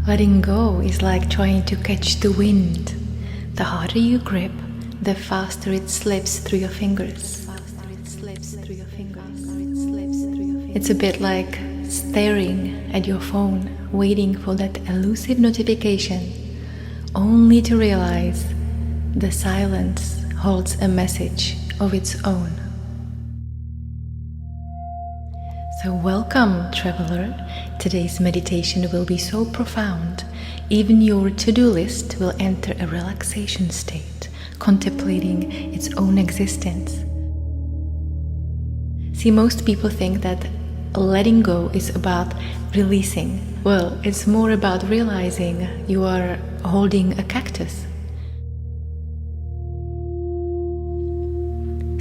Letting go is like trying to catch the wind. The harder you grip, the faster it slips through your fingers. It's a bit like staring at your phone, waiting for that elusive notification, only to realize the silence holds a message of its own. So welcome, traveler. Today's meditation will be so profound, even your to-do list will enter a relaxation state, contemplating its own existence. See, most people think that letting go is about releasing. Well, it's more about realizing you are holding a cactus.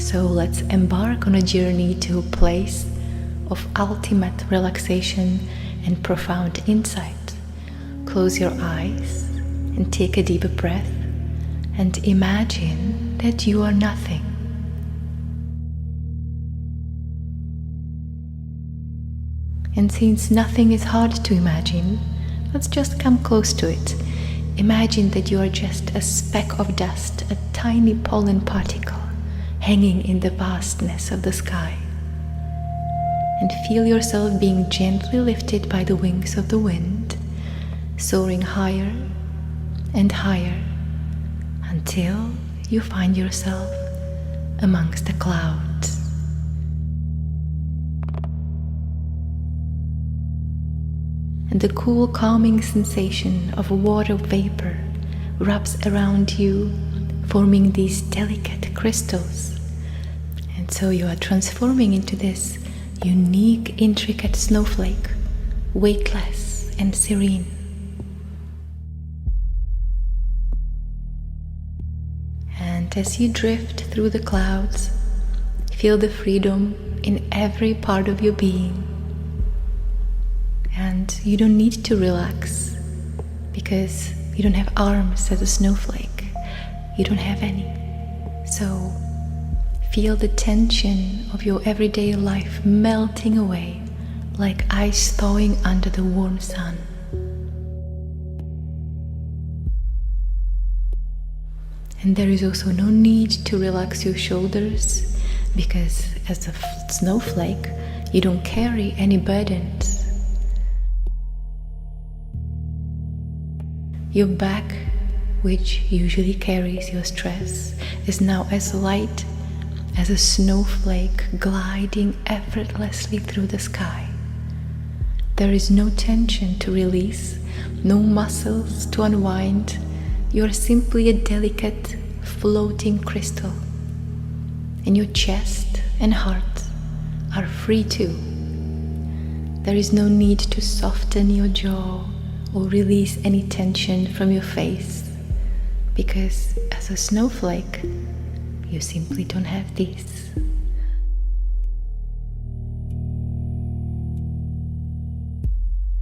So let's embark on a journey to a place of ultimate relaxation and profound insight. Close your eyes and take a deep breath and imagine that you are nothing. And since nothing is hard to imagine, let's just come close to it. Imagine that you are just a speck of dust, a tiny pollen particle hanging in the vastness of the sky. And feel yourself being gently lifted by the wings of the wind, soaring higher and higher until you find yourself amongst the clouds. And the cool, calming sensation of water vapor wraps around you, forming these delicate crystals. And so you are transforming into this unique, intricate snowflake, weightless and serene. And as you drift through the clouds, feel the freedom in every part of your being. And you don't need to relax because you don't have arms as a snowflake. You don't have any. So feel the tension of your everyday life melting away like ice thawing under the warm sun. And there is also no need to relax your shoulders because as a snowflake, you don't carry any burdens. Your back, which usually carries your stress, is now as light as a snowflake gliding effortlessly through the sky. There is no tension to release, no muscles to unwind. You are simply a delicate, floating crystal. And your chest and heart are free too. There is no need to soften your jaw or release any tension from your face, because as a snowflake, you simply don't have these.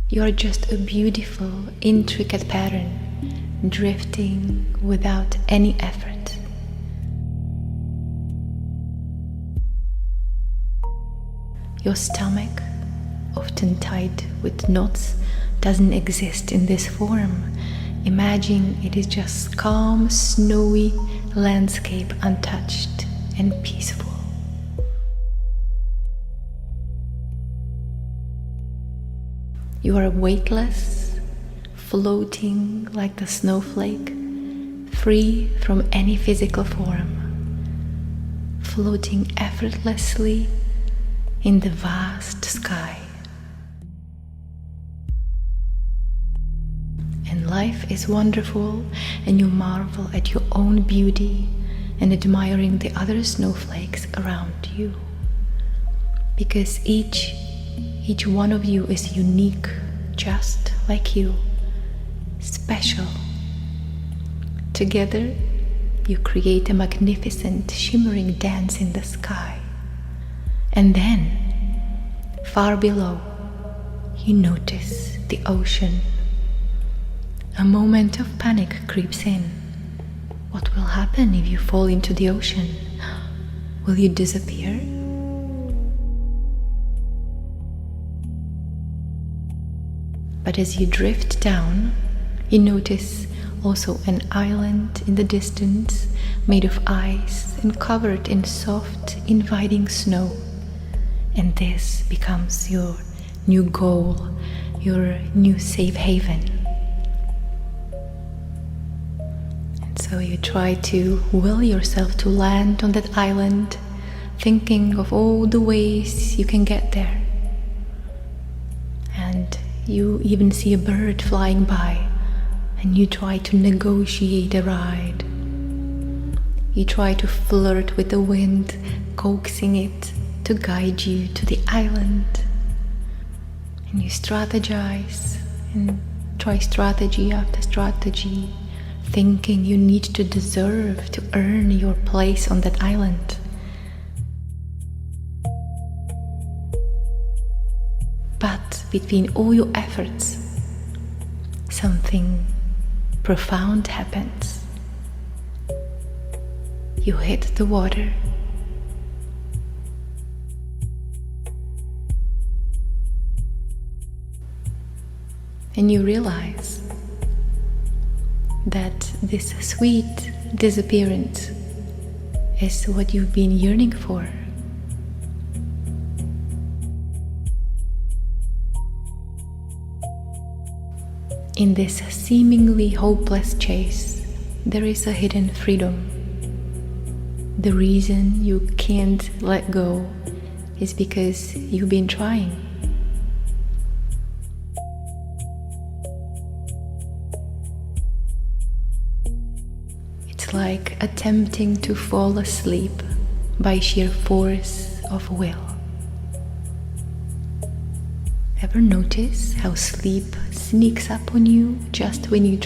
You are just a beautiful, intricate pattern, drifting without any effort. Your stomach, often tied with knots, doesn't exist in this form. Imagine it is just calm, snowy landscape, untouched and peaceful. You are weightless, floating like the snowflake, free from any physical form, floating effortlessly in the vast sky. And life is wonderful, and you marvel at your own beauty and admiring the other snowflakes around you. Because each one of you is unique, just like you, special. Together, you create a magnificent, shimmering dance in the sky. And then, far below, you notice the ocean. A moment of panic creeps in. What will happen if you fall into the ocean? Will you But as you drift down, you notice also an island in the distance made of ice and covered in soft, inviting snow. And this becomes your new goal, your new safe haven. And so you try to will yourself to land on that island, thinking of all the ways you can get there. And you even see a bird flying by, and you try to negotiate a ride. You try to flirt with the wind, coaxing it to guide you to the island. And you strategize and try strategy after strategy, thinking you need to deserve to earn your place on that island. But between all your efforts, something profound happens. You hit the water. And you realize that this sweet disappearance is what you've been yearning for. In this seemingly hopeless chase, there is a hidden freedom. The reason you can't let go is because you've been trying. It's like attempting to fall asleep by sheer force of will. Ever notice how sleep sneaks up on you just when you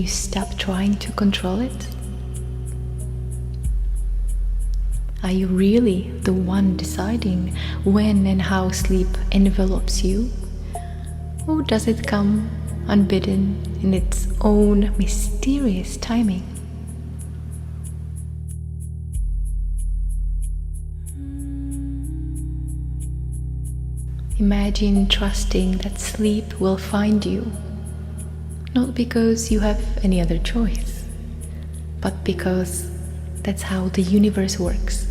stop trying to control it? Are you really the one deciding when and how sleep envelops you? Or does it come unbidden in its own mysterious timing? Imagine trusting that sleep will find you, not because you have any other choice, but because that's how the universe works.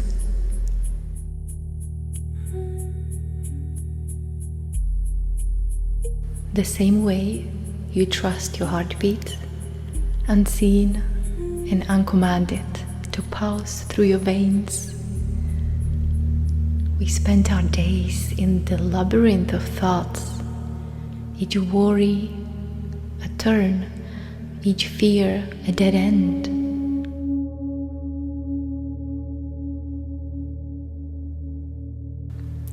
The same way you trust your heartbeat, unseen and uncommanded, to pulse through your veins. We spend our days in the labyrinth of thoughts, each worry a turn, each fear a dead end.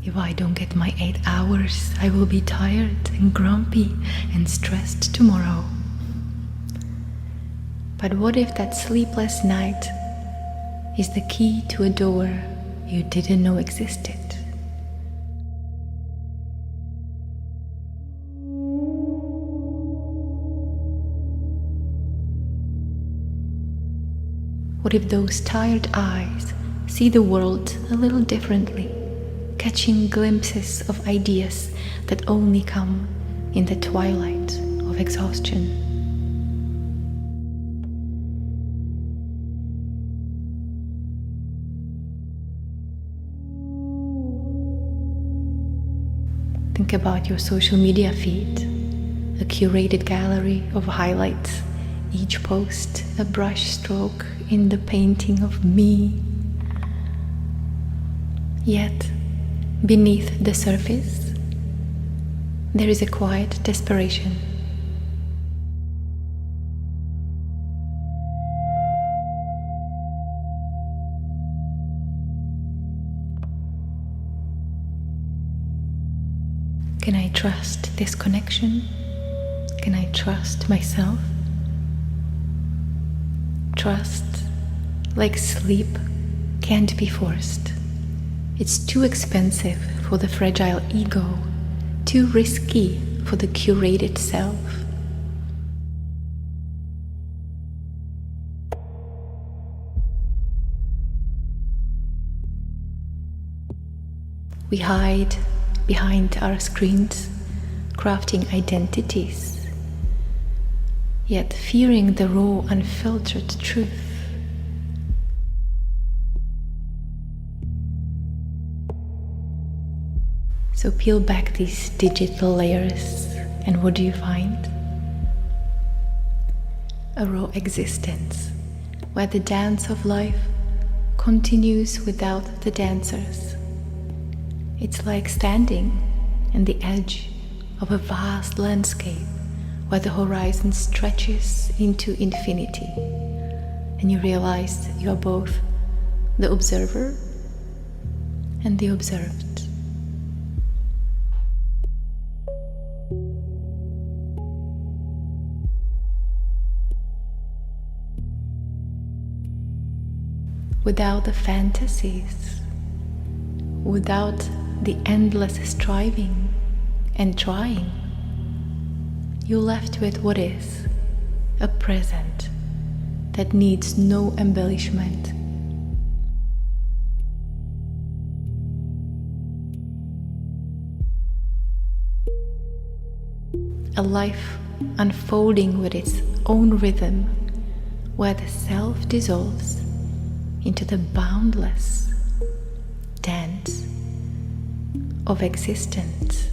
If I don't get my 8 hours, I will be tired and grumpy and stressed tomorrow. But what if that sleepless night is the key to a door you didn't know existed? What if those tired eyes see the world a little differently, catching glimpses of ideas that only come in the twilight of exhaustion? Think about your social media feed, a curated gallery of highlights, each post a brush stroke in the painting of me. Yet, beneath the surface, there is a quiet desperation. Can I trust this connection? Can I trust myself? Trust, like sleep, can't be forced. It's too expensive for the fragile ego, too risky for the curated self. We hide behind our screens, crafting identities, yet fearing the raw, unfiltered truth. So peel back these digital layers, and what do you find? A raw existence, where the dance of life continues without the dancers. It's like standing on the edge of a vast landscape where the horizon stretches into infinity, and you realize you are both the observer and the observed. Without the fantasies, without the endless striving and trying, you're left with what is a present that needs no embellishment. A life unfolding with its own rhythm, where the self dissolves into the boundless dance of existence.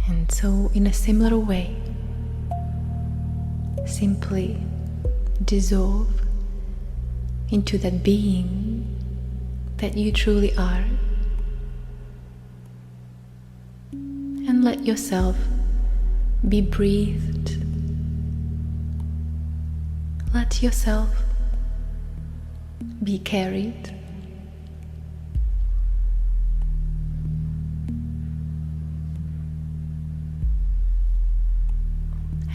And so, in a similar way, simply dissolve into that being that you truly are, and let yourself be breathed. Let yourself be carried.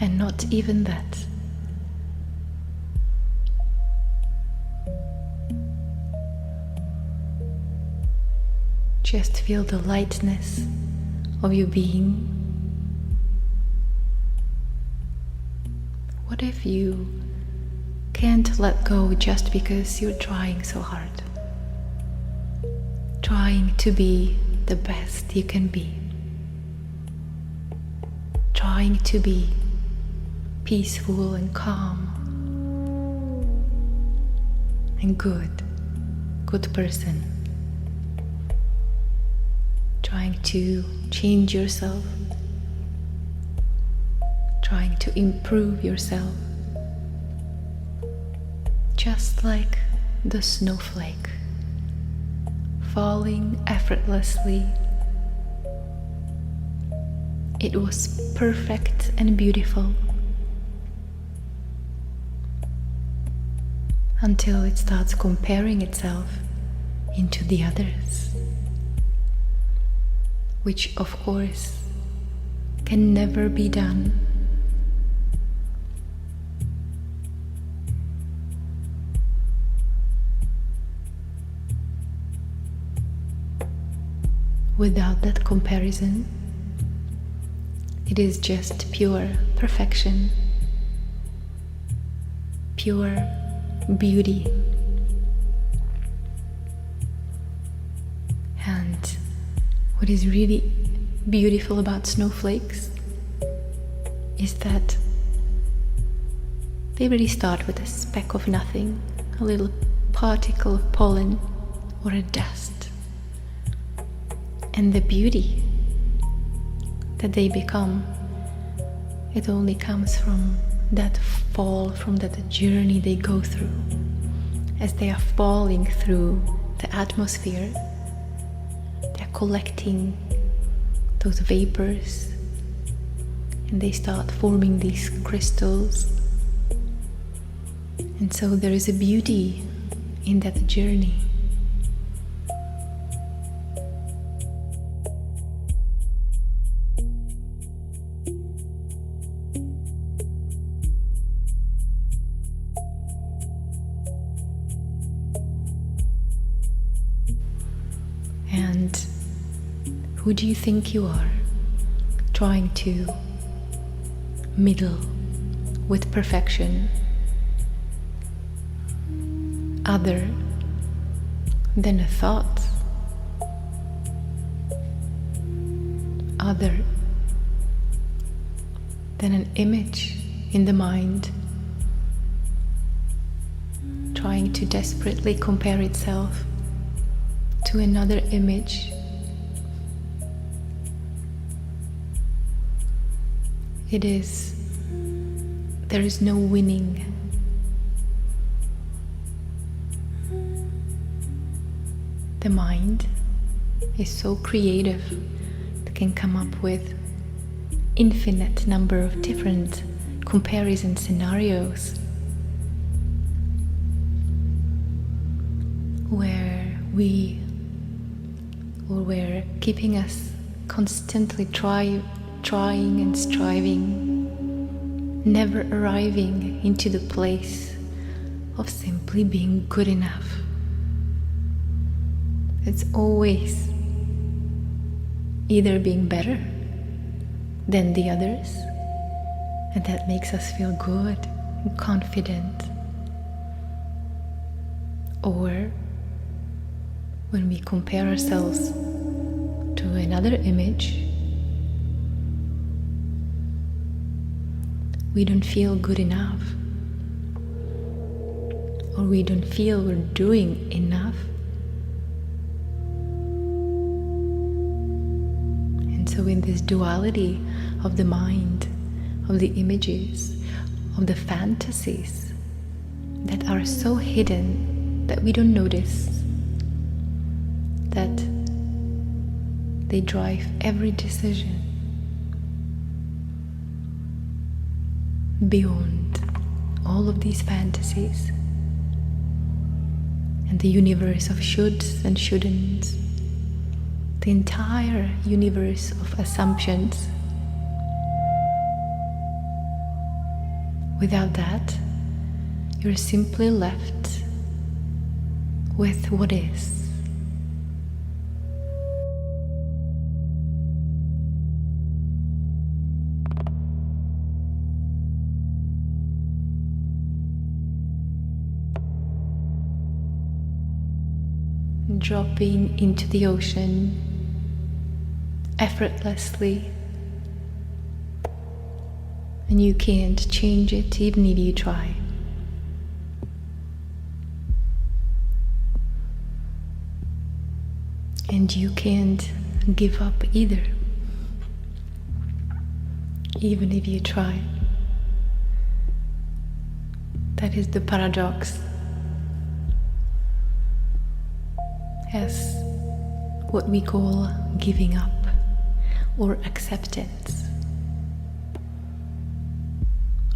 And not even that. Just feel the lightness of your being. What if you can't let go just because you're trying so hard? Trying to be the best you can be. Trying to be peaceful and calm and good person. Trying to change yourself, trying to improve yourself, just like the snowflake falling effortlessly. It was perfect and beautiful until it starts comparing itself into the others, which of course can never be done. Without that comparison, it is just pure perfection, pure beauty. And what is really beautiful about snowflakes is that they really start with a speck of nothing, a little particle of pollen or a dust. And the beauty that they become, it only comes from that fall, from that journey they go through. As they are falling through the atmosphere, they're collecting those vapors and they start forming these crystals. And so there is a beauty in that journey. And who do you think you are, trying to middle with perfection, other than a thought, other than an image in the mind, trying to desperately compare itself to another image. There is no winning. The mind is so creative, it can come up with infinite number of different comparison scenarios where keeping us constantly trying and striving, never arriving into the place of simply being good enough. It's always either being better than the others, and that makes us feel good and confident, or when we compare ourselves to another image, we don't feel good enough, or we don't feel we're doing enough. And so in this duality of the mind, of the images, of the fantasies that are so hidden that we don't notice, that they drive every decision. Beyond all of these fantasies and the universe of shoulds and shouldn'ts, the entire universe of assumptions, without that, you're simply left with what is. Dropping into the ocean effortlessly, and you can't change it even if you try. And you can't give up either, even if you try. That is the paradox. As what we call giving up or acceptance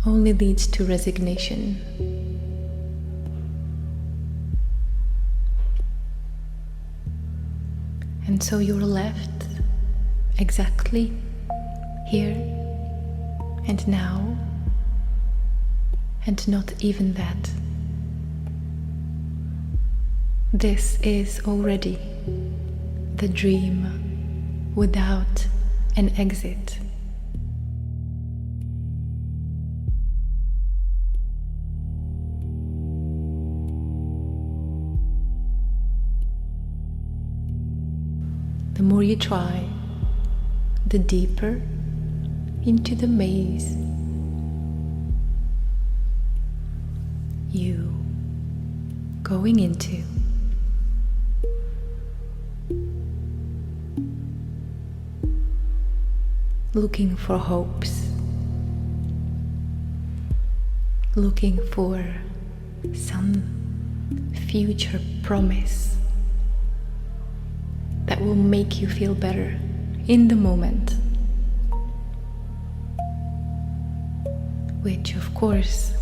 only leads to resignation. And so you're left exactly here and now, and not even that. This is already the dream without an exit. The more you try, the deeper into the maze you going into. Looking for hopes, looking for some future promise that will make you feel better in the moment, which of course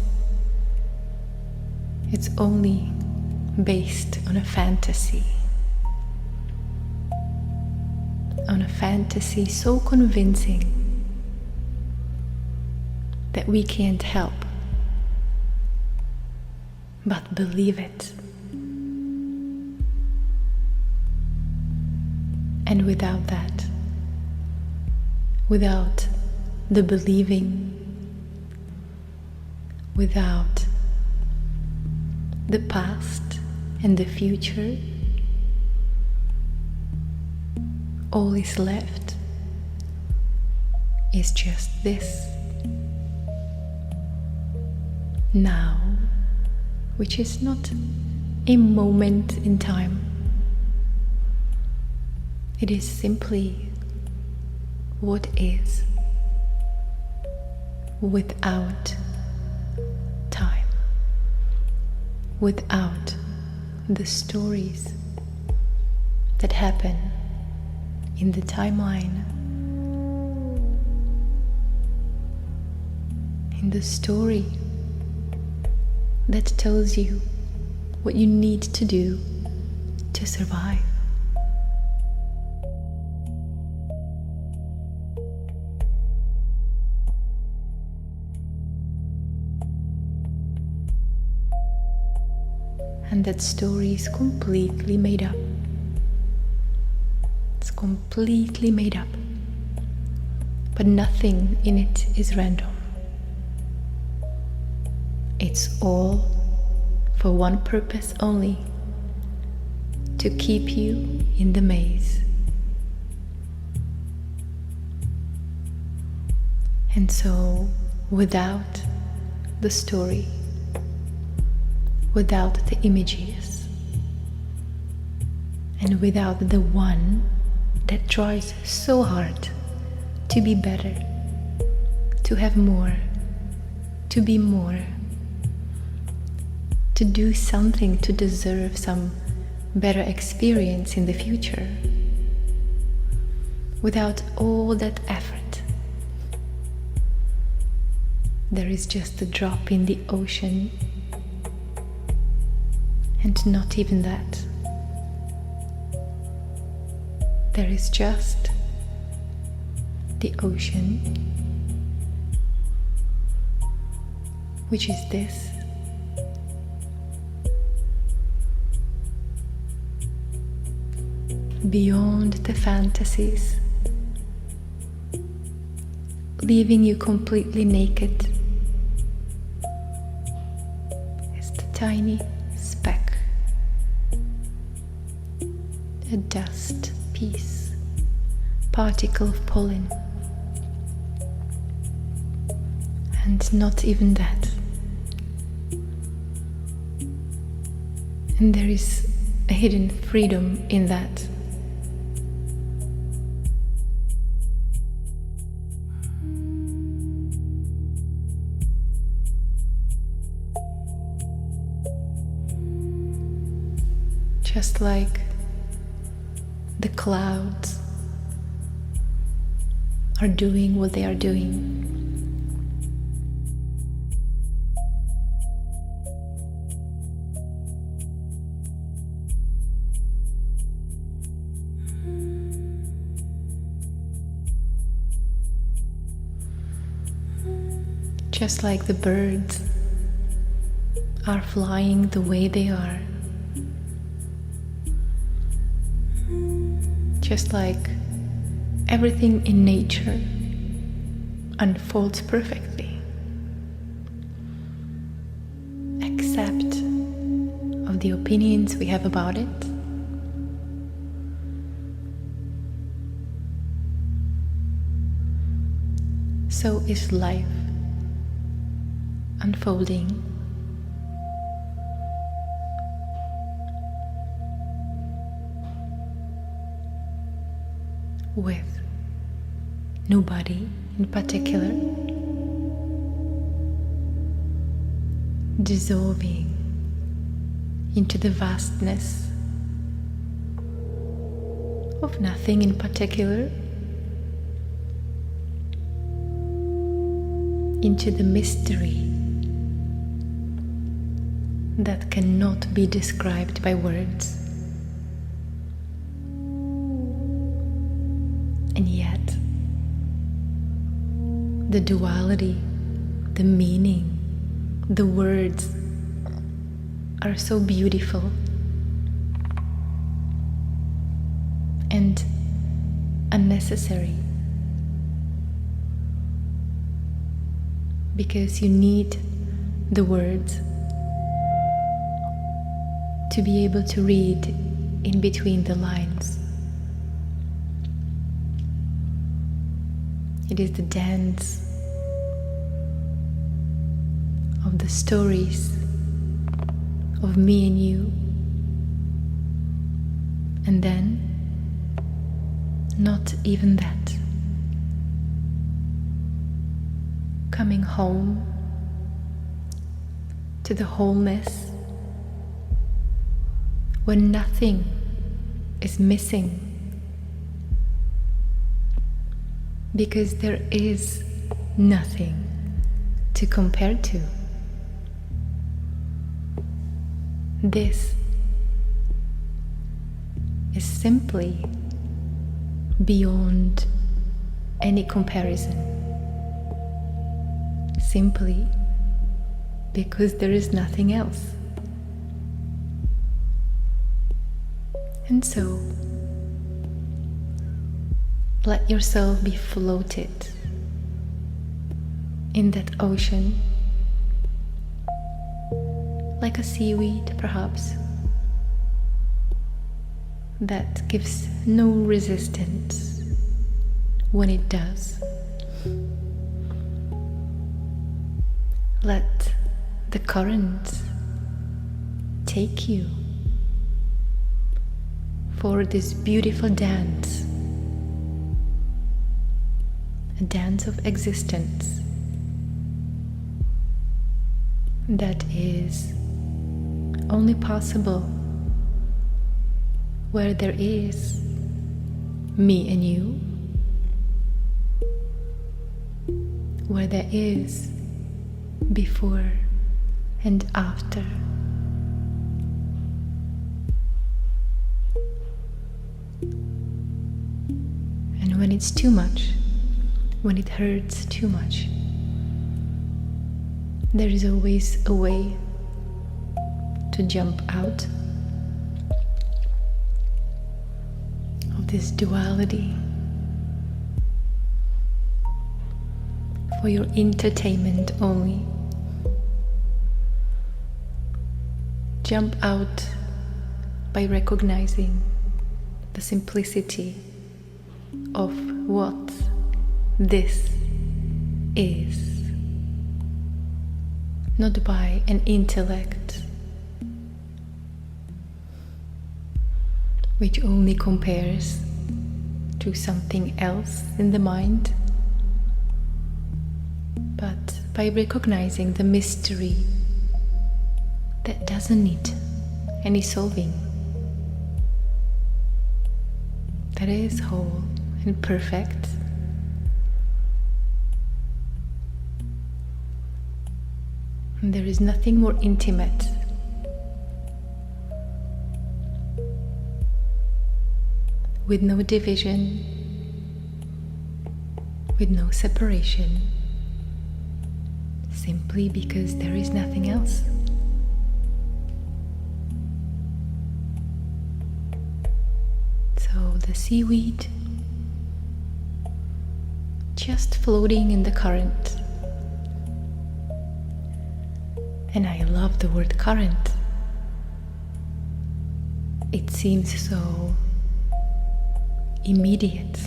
it's only based on a fantasy. On a fantasy so convincing that we can't help but believe it. And without that, without the believing without the past and the future, all is left is just this now, which is not a moment in time. It is simply what is without time, without the stories that happen in the timeline, in the story that tells you what you need to do to survive. And that story is completely made up. It's completely made up. But nothing in it is random. It's all for one purpose only: to keep you in the maze. And so, without the story, without the images, and without the one that tries so hard to be better, to have more, to be more, to do something to deserve some better experience in the future, without all that effort, there is just a drop in the ocean. And not even that. There is just the ocean, which is this. Beyond the fantasies, leaving you completely naked, is the tiny speck, a dust piece, particle of pollen, and not even that. And there is a hidden freedom in that. Just like the clouds are doing what they are doing. Just like the birds are flying the way they are. Just like everything in nature unfolds perfectly, except of the opinions we have about it. So is life unfolding. With nobody in particular, dissolving into the vastness of nothing in particular, into the mystery that cannot be described by words. And yet, the duality, the meaning, the words are so beautiful and unnecessary, because you need the words, to be able to read in between the lines. It is the dance of the stories of me and you, and then not even that. Coming home to the wholeness when nothing is missing, because there is nothing to compare to. This is simply beyond any comparison, simply because there is nothing else. And so, let yourself be floated in that ocean, like a seaweed perhaps, that gives no resistance when it does. Let the current take you for this beautiful dance, a dance of existence that is only possible where there is me and you, where there is before and after. And when it's too much, when it hurts too much, there is always a way to jump out of this duality for your entertainment only. Jump out by recognizing the simplicity of what this is, not by an intellect which only compares to something else in the mind, but by recognizing the mystery that doesn't need any solving, that is whole and perfect. And there is nothing more intimate with no division, with no separation, simply because there is nothing else. So the seaweed just floating in the current. And I love the word current. It seems so immediate.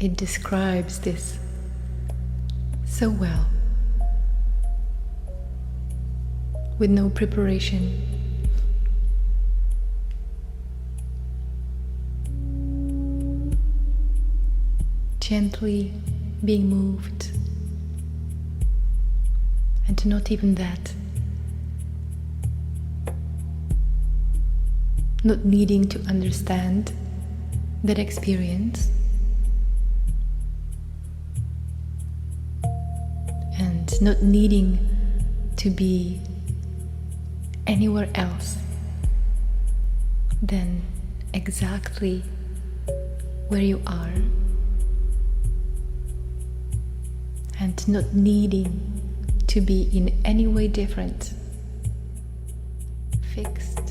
It describes this so well, with no preparation. Gently being moved, and not even that. Not needing to understand that experience, and not needing to be anywhere else than exactly where you are, and not needing to be in any way different, fixed,